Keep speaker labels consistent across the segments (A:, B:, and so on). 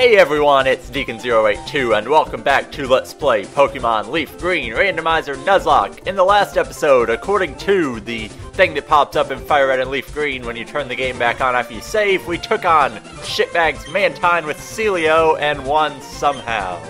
A: Hey everyone, it's Deacon082 and welcome back to Let's Play Pokemon LeafGreen Randomizer Nuzlocke. In the last episode, according to the thing that pops up in Fire Red and Leaf Green when you turn the game back on after you save, we took on Shitbags Mantine with Celio and won somehow.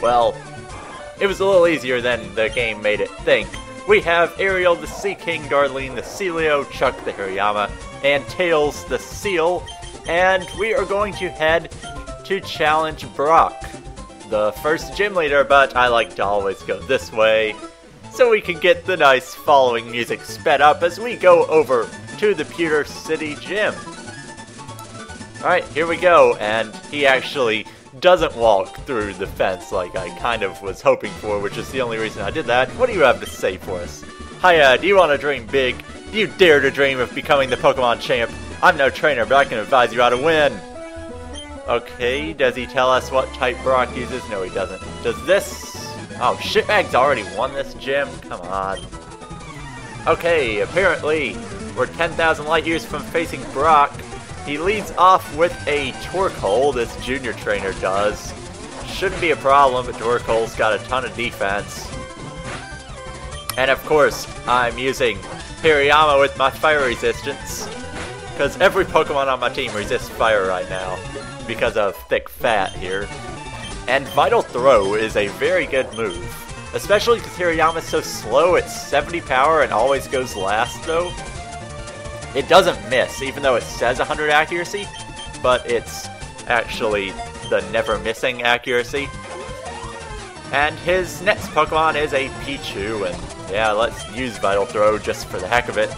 A: Well, it was a little easier than the game made it think. We have Ariel the Sea King, Darlene the Celio, Chuck the Hirayama, and Tails the Seal, and we are going to head to challenge Brock, the first gym leader, but I like to always go this way so we can get the nice following music sped up as we go over to the Pewter City Gym. Alright, here we go, and he actually doesn't walk through the fence like I kind of was hoping for, which is the only reason I did that. What do you have to say for us? Hiya, do you want to dream big? Do you dare to dream of becoming the Pokemon champ? I'm no trainer, but I can advise you how to win. Okay, does he tell us what type Brock uses? No, he doesn't. Does this... Oh, Shitbag's already won this gym? Come on. Okay, apparently we're 10,000 light years from facing Brock. He leads off with a Torkoal, this junior trainer does. Shouldn't be a problem, but Torkoal's got a ton of defense. And of course, I'm using Hirayama with my fire resistance, because every Pokemon on my team resists fire right now, because of thick fat here. And Vital Throw is a very good move, especially because Hirayama's so slow. It's 70 power and always goes last though. It doesn't miss, even though it says 100 accuracy, but it's actually the never missing accuracy. And his next Pokemon is a Pichu, and yeah, let's use Vital Throw just for the heck of it,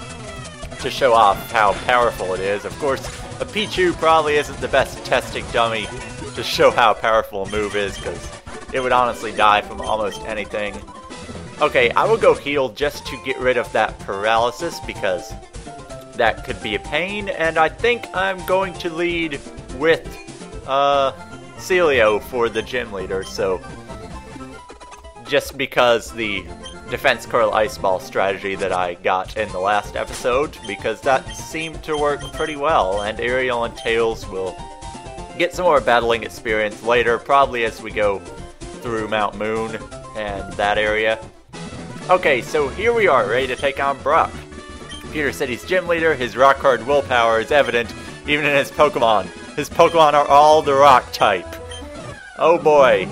A: to show off how powerful it is. Of course, a Pichu probably isn't the best testing dummy to show how powerful a move is, because it would honestly die from almost anything. Okay, I will go heal just to get rid of that paralysis, because that could be a pain, and I think I'm going to lead with Celio for the gym leader, so just because the Defense Curl Ice Ball strategy that I got in the last episode, because that seemed to work pretty well, and Ariel and Tails will get some more battling experience later, probably as we go through Mount Moon and that area. Okay, so here we are, ready to take on Brock. Pewter City's gym leader, his rock-hard willpower is evident even in his Pokemon. His Pokemon are all the rock type. Oh boy.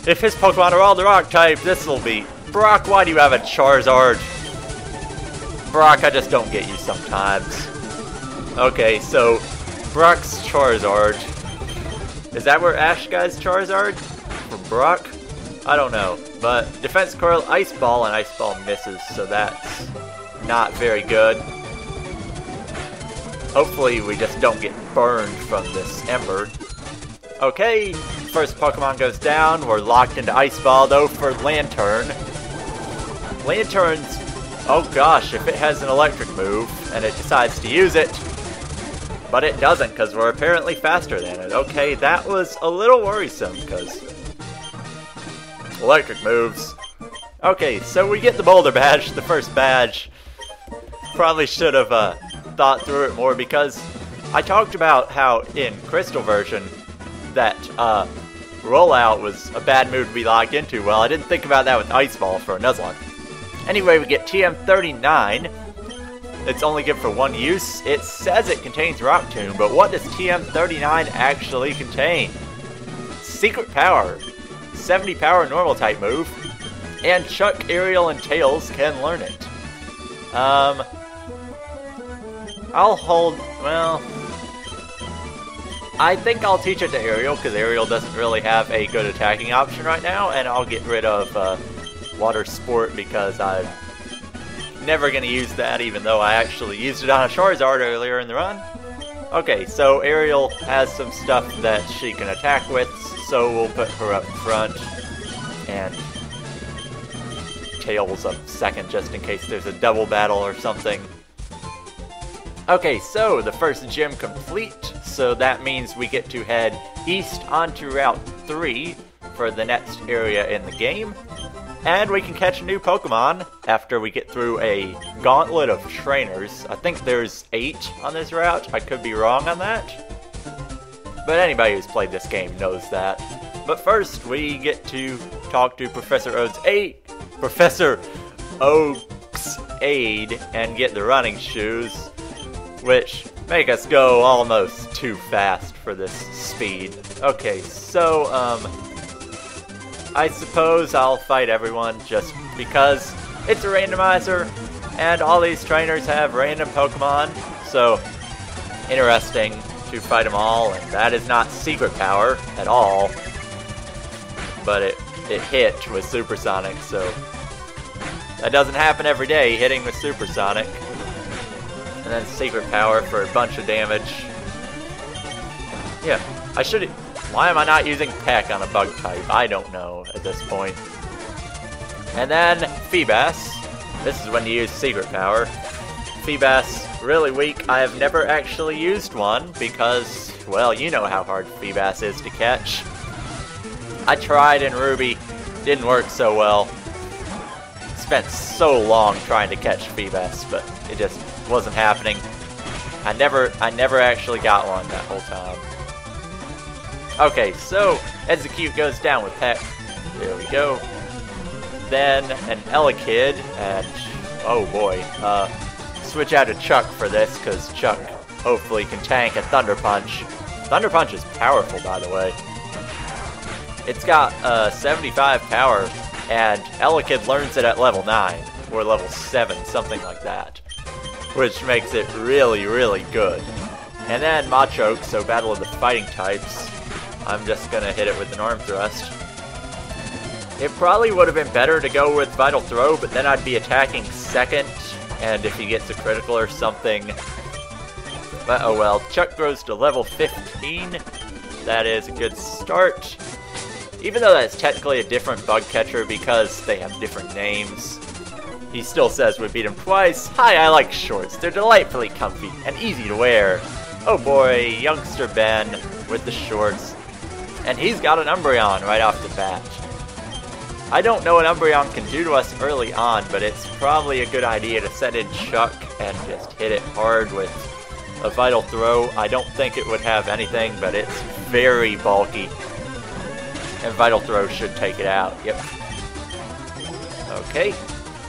A: If his Pokemon are all the rock type, this'll be... Brock, why do you have a Charizard? Brock, I just don't get you sometimes. Okay, so Brock's Charizard. Is that where Ash guy's Charizard? From Brock? I don't know. But Defense Curl, Ice Ball, and Ice Ball misses, so that's not very good. Hopefully we just don't get burned from this Ember. Okay, first Pokemon goes down. We're locked into Ice Ball though for Lantern. Lantern's, oh gosh, if it has an electric move and it decides to use it, but it doesn't because we're apparently faster than it. Okay, that was a little worrisome because electric moves. Okay, so we get the Boulder Badge, the first badge. Probably should have thought through it more, because I talked about how in Crystal version that Rollout was a bad move to be locked into. Well, I didn't think about that with Ice Ball for a Nuzlocke. Anyway, we get TM39. It's only good for one use. It says it contains Rock Tomb, but what does TM39 actually contain? Secret Power. 70 power normal type move. And Chuck, Ariel, and Tails can learn it. I'll hold, well, I think I'll teach it to Ariel, because Ariel doesn't really have a good attacking option right now, and I'll get rid of Water Sport, because I'm never going to use that, even though I actually used it on a Charizard earlier in the run. Okay, so Ariel has some stuff that she can attack with, so we'll put her up front, and Tails up second, just in case there's a double battle or something. Okay, so the first gym complete, so that means we get to head east onto Route 3 for the next area in the game. And we can catch a new Pokemon after we get through a gauntlet of trainers. I think there's 8 on this route. I could be wrong on that. But anybody who's played this game knows that. But first, we get to talk to Professor Oak's aide and get the running shoes, which make us go almost too fast for this speed. Okay, so, I suppose I'll fight everyone just because it's a randomizer, and all these trainers have random Pokemon, so interesting to fight them all, and that is not secret power at all, but it hit with Supersonic, so that doesn't happen every day, hitting with Supersonic. And then secret power for a bunch of damage. Yeah, I should. Why am I not using Peck on a bug type? I don't know at this point. And then Feebas. This is when you use secret power. Feebas, really weak. I have never actually used one because, well, you know how hard Feebas is to catch. I tried in Ruby, didn't work so well. Spent so long trying to catch Feebas, but it just wasn't happening. I never actually got one that whole time. Okay, so Execute goes down with Peck. There we go. Then an Elekid, and oh boy, switch out to Chuck for this, because Chuck hopefully can tank a Thunder Punch. Thunder Punch is powerful, by the way. It's got 75 power, and Elekid learns it at level 9, or level 7, something like that, which makes it really, really good. And then Machoke, so Battle of the Fighting Types. I'm just gonna hit it with an Arm Thrust. It probably would have been better to go with Vital Throw, but then I'd be attacking second, and if he gets a critical or something. But oh well, Chuck grows to level 15. That is a good start. Even though that's technically a different bug catcher because they have different names, he still says we beat him twice. Hi, I like shorts. They're delightfully comfy and easy to wear. Oh boy, youngster Ben with the shorts. And he's got an Umbreon right off the bat. I don't know what Umbreon can do to us early on, but it's probably a good idea to set in Chuck and just hit it hard with a Vital Throw. I don't think it would have anything, but it's very bulky. And Vital Throw should take it out. Yep. Okay.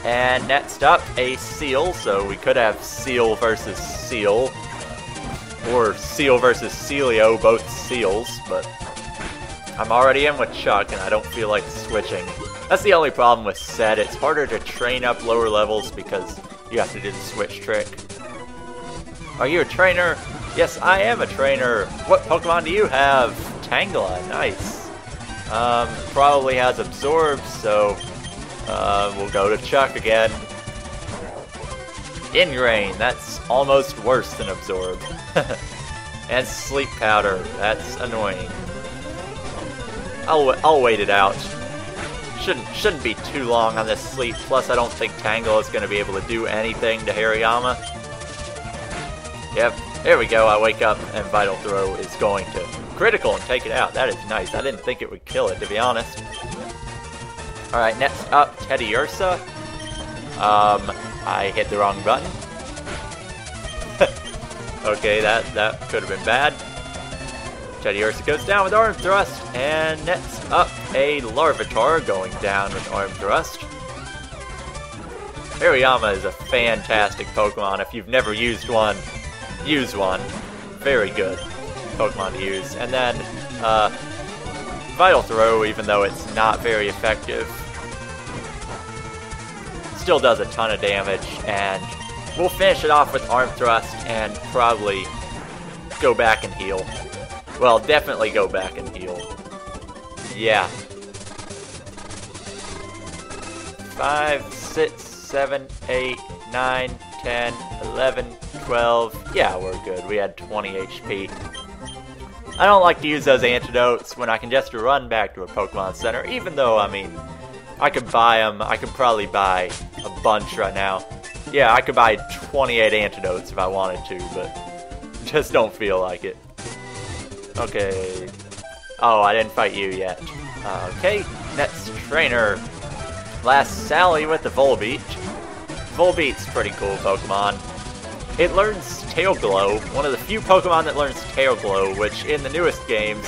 A: And next up, a Seal. So we could have Seal versus Seal. Or Seal versus Celio, both Seals. But I'm already in with Chuck, and I don't feel like switching. That's the only problem with Set. It's harder to train up lower levels because you have to do the switch trick. Are you a trainer? Yes, I am a trainer. What Pokemon do you have? Tangela. Nice. Probably has Absorb, so we'll go to Chuck again. Ingrain, that's almost worse than Absorb. And Sleep Powder, that's annoying. I'll wait it out. Shouldn't be too long on this sleep, plus I don't think Tangle is going to be able to do anything to Hariyama. Yep, there we go, I wake up and Vital Throw is going to critical and take it out. That is nice. I didn't think it would kill it, to be honest. Alright, next up, Teddiursa. I hit the wrong button. Okay, that could have been bad. Teddiursa goes down with Arm Thrust, and next up, a Larvitar going down with Arm Thrust. Hariyama is a fantastic Pokemon. If you've never used one, use one. Very good Pokemon to use. And then, Vital Throw, even though it's not very effective, still does a ton of damage, and we'll finish it off with Arm Thrust and probably go back and heal. Well, definitely go back and heal. Yeah. 5, 6, 7, 8, 9, 10, 11, 12. Yeah, we're good. We had 20 HP. I don't like to use those antidotes when I can just run back to a Pokemon Center, even though, I mean, I could buy them. I could probably buy a bunch right now. Yeah, I could buy 28 antidotes if I wanted to, but just don't feel like it. Okay. Oh, I didn't fight you yet. Okay, next trainer. Last Sally with the Volbeat. Volbeat's pretty cool Pokemon. it learns Tail Glow, one of the few Pokemon that learns Tail Glow, which in the newest games,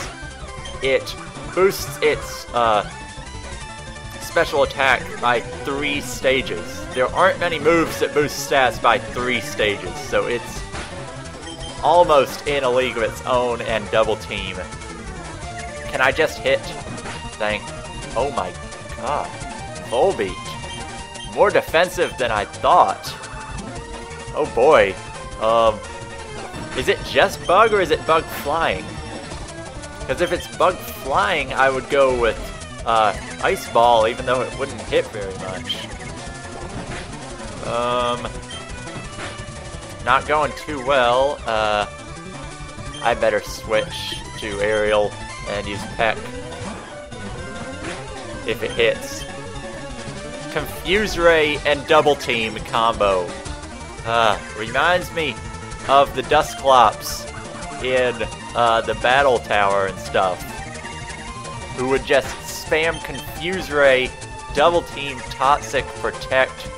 A: it boosts its special attack by 3 stages. There aren't many moves that boost stats by 3 stages, so it's almost in a league of its own and double team. Can I just hit? Oh my god. Volbeat. More defensive than I thought. Oh boy. Is it just bug or is it bug flying? Because if it's bug flying, I would go with Ice Ball, even though it wouldn't hit very much. Not going too well. I better switch to Aerial and use Peck if it hits. Confuse Ray and Double Team combo. Reminds me of the Dusclops in the Battle Tower and stuff, who would just spam Confuse Ray, Double Team, Toxic, Protect.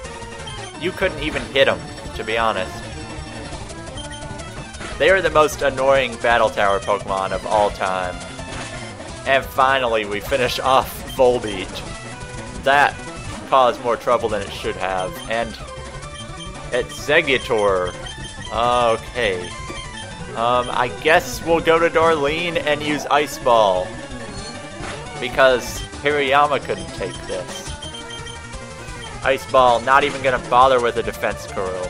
A: You couldn't even hit them, to be honest. They are the most annoying Battle Tower Pokemon of all time. And finally, we finish off Volbeat. That caused more trouble than it should have. And Exeggutor. Okay. I guess we'll go to Darlene and use Ice Ball, because Hirayama couldn't take this. Ice Ball, not even gonna bother with a defense curl,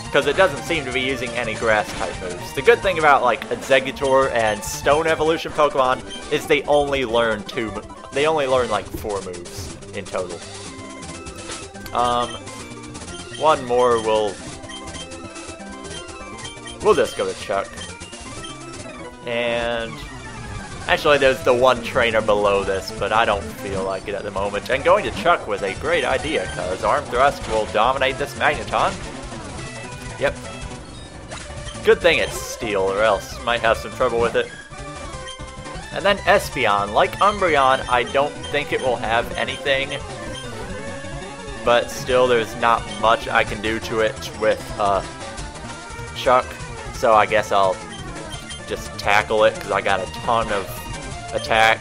A: because it doesn't seem to be using any grass type moves. The good thing about like Exeggutor and Stone Evolution Pokemon is they only learn like 4 moves in total. One more we'll just go to Chuck. And actually there's the one trainer below this, but I don't feel like it at the moment. And going to Chuck was a great idea, because Arm Thrust will dominate this Magneton. Yep. Good thing it's Steel, or else might have some trouble with it. And then Espeon. Like Umbreon, I don't think it will have anything, but still there's not much I can do to it with Chuck, so I guess I'll just tackle it, because I got a ton of attack.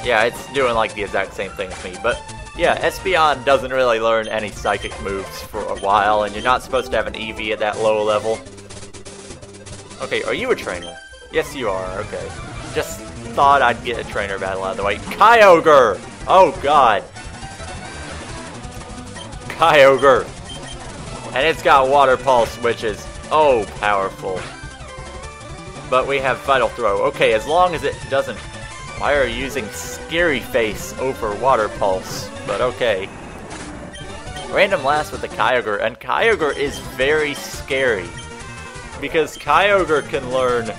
A: Yeah, it's doing like the exact same thing as me, but yeah, Espeon doesn't really learn any psychic moves for a while, and you're not supposed to have an EV at that low level. Okay, are you a trainer? Yes, you are. Okay. Just thought I'd get a trainer battle out of the way. Kyogre! Oh, God. Kyogre. And it's got Water Pulse, which is, oh, powerful. But we have Vital Throw. Okay, as long as it doesn't... Why are you using Scary Face over Water Pulse? But okay. Random Last with the Kyogre, and Kyogre is very scary, because Kyogre can learn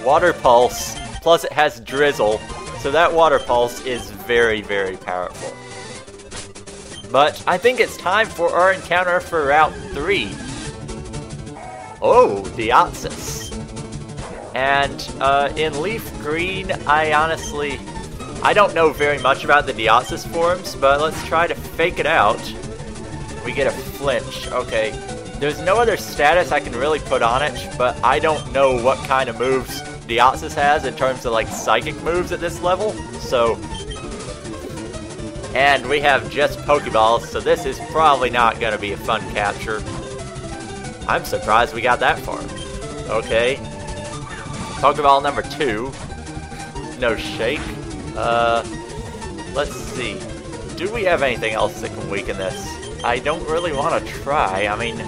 A: Water Pulse, plus it has Drizzle, so that Water Pulse is very, very powerful. But I think it's time for our encounter for Route 3. Oh, Deoxys. And in Leaf Green, I don't know very much about the Deoxys forms, but let's try to fake it out. We get a Flinch. Okay, there's no other status I can really put on it, but I don't know what kind of moves Deoxys has in terms of like psychic moves at this level, so... And we have just Pokeballs, so this is probably not going to be a fun capture. I'm surprised we got that far. Okay. Pokeball number 2. No Shake. Let's see. Do we have anything else that can weaken this? I don't really want to try. I mean,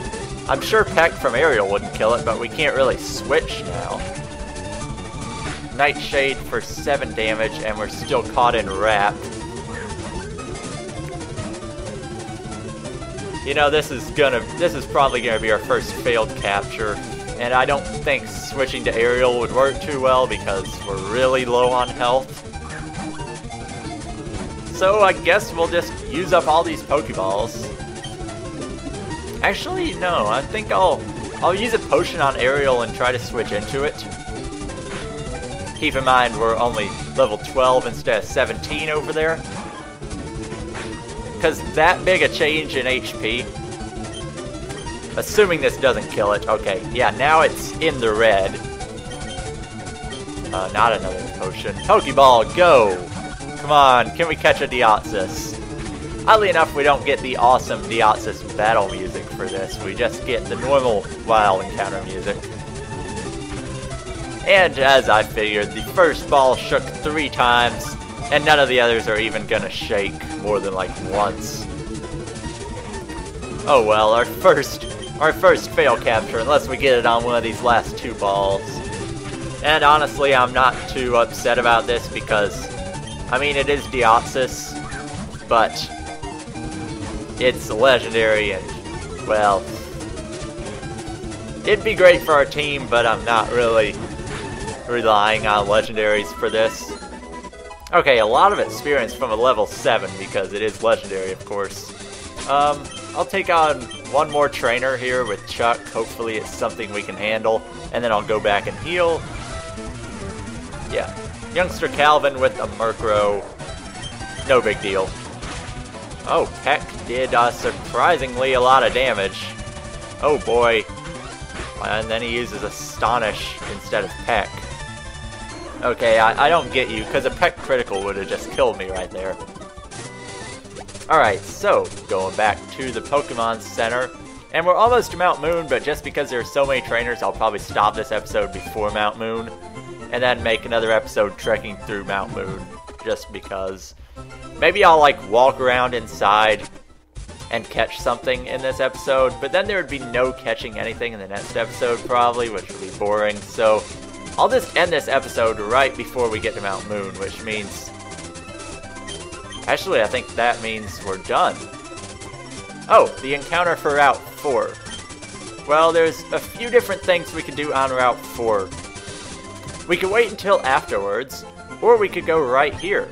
A: I'm sure Peck from Aerial wouldn't kill it, but we can't really switch now. Nightshade for 7 damage, and we're still caught in Wrap. You know, this is probably gonna be our first failed capture, and I don't think switching to Aerial would work too well because we're really low on health. So I guess we'll just use up all these Pokeballs. Actually, no, I think I'll use a potion on Aerial and try to switch into it. Keep in mind we're only level 12 instead of 17 over there. because that big a change in HP, assuming this doesn't kill it, okay, yeah, now it's in the red. Not another potion. Pokeball, go! Come on, can we catch a Deoxys? Oddly enough, we don't get the awesome Deoxys battle music for this. We just get the normal wild encounter music. And as I figured, the first ball shook 3 times, and none of the others are even gonna shake more than like once. Oh well, our first fail capture, unless we get it on one of these last 2 balls. And honestly, I'm not too upset about this because, I mean, it is Deoxys, but it's legendary and, well, it'd be great for our team, but I'm not really relying on legendaries for this. Okay, a lot of experience from a level 7 because it is legendary, of course. I'll take on one more trainer here with Chuck. Hopefully it's something we can handle, and then I'll go back and heal. Yeah, Youngster Calvin with a Murkrow. No big deal. Oh, Peck did surprisingly a lot of damage. Oh boy. And then he uses Astonish instead of Peck. Okay, I don't get you, because a Peck critical would have just killed me right there. Alright, so, going back to the Pokemon Center. And we're almost to Mount Moon, but just because there are so many trainers, I'll probably stop this episode before Mount Moon. And then make another episode trekking through Mount Moon, just because. Maybe I'll like walk around inside and catch something in this episode, but then there would be no catching anything in the next episode probably, which would be boring. So I'll just end this episode right before we get to Mount Moon, which means... Actually, I think that means we're done. Oh, the encounter for Route 4. Well, there's a few different things we can do on Route 4. We could wait until afterwards, or we could go right here.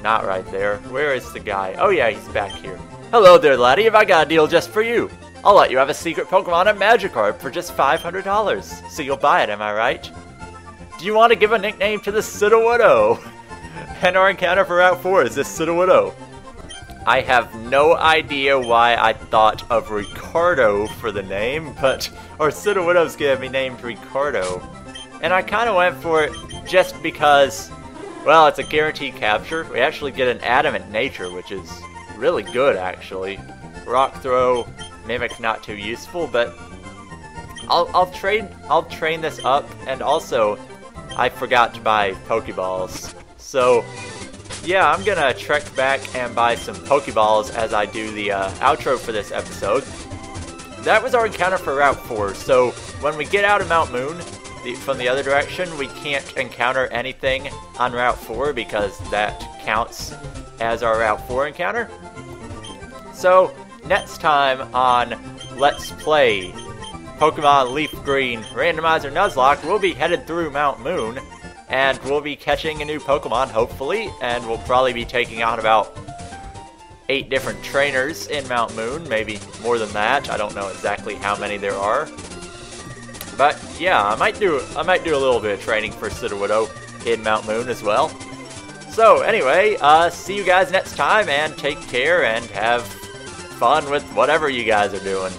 A: Not right there. Where is the guy? Oh yeah, he's back here. Hello there, laddie. Have I got a deal just for you? I'll let you have a secret Pokemon and Magikarp for just $500. So you'll buy it, am I right? Do you want to give a nickname to the Sudowoodo? And our encounter for Route 4 is this Sudowoodo. I have no idea why I thought of Ricardo for the name, but our Sudowoodo's gonna be named Ricardo. And I kind of went for it just because, well, it's a guaranteed capture. We actually get an Adamant Nature, which is really good, actually. Rock Throw, Mimic not too useful, but I'll train this up, and also I forgot to buy Pokeballs. So yeah, I'm gonna trek back and buy some Pokeballs as I do the outro for this episode. That was our encounter for Route 4, so when we get out of Mount Moon, from the other direction, we can't encounter anything on Route 4 because that counts as our Route 4 encounter. So, next time on Let's Play Pokemon LeafGreen Randomizer Nuzlocke, we'll be headed through Mount Moon, and we'll be catching a new Pokemon, hopefully, and we'll probably be taking on about 8 different trainers in Mount Moon, maybe more than that. I don't know exactly how many there are. But yeah, I might do a little bit of training for Sudowoodo in Mount Moon as well. So anyway, see you guys next time, and take care and have fun with whatever you guys are doing.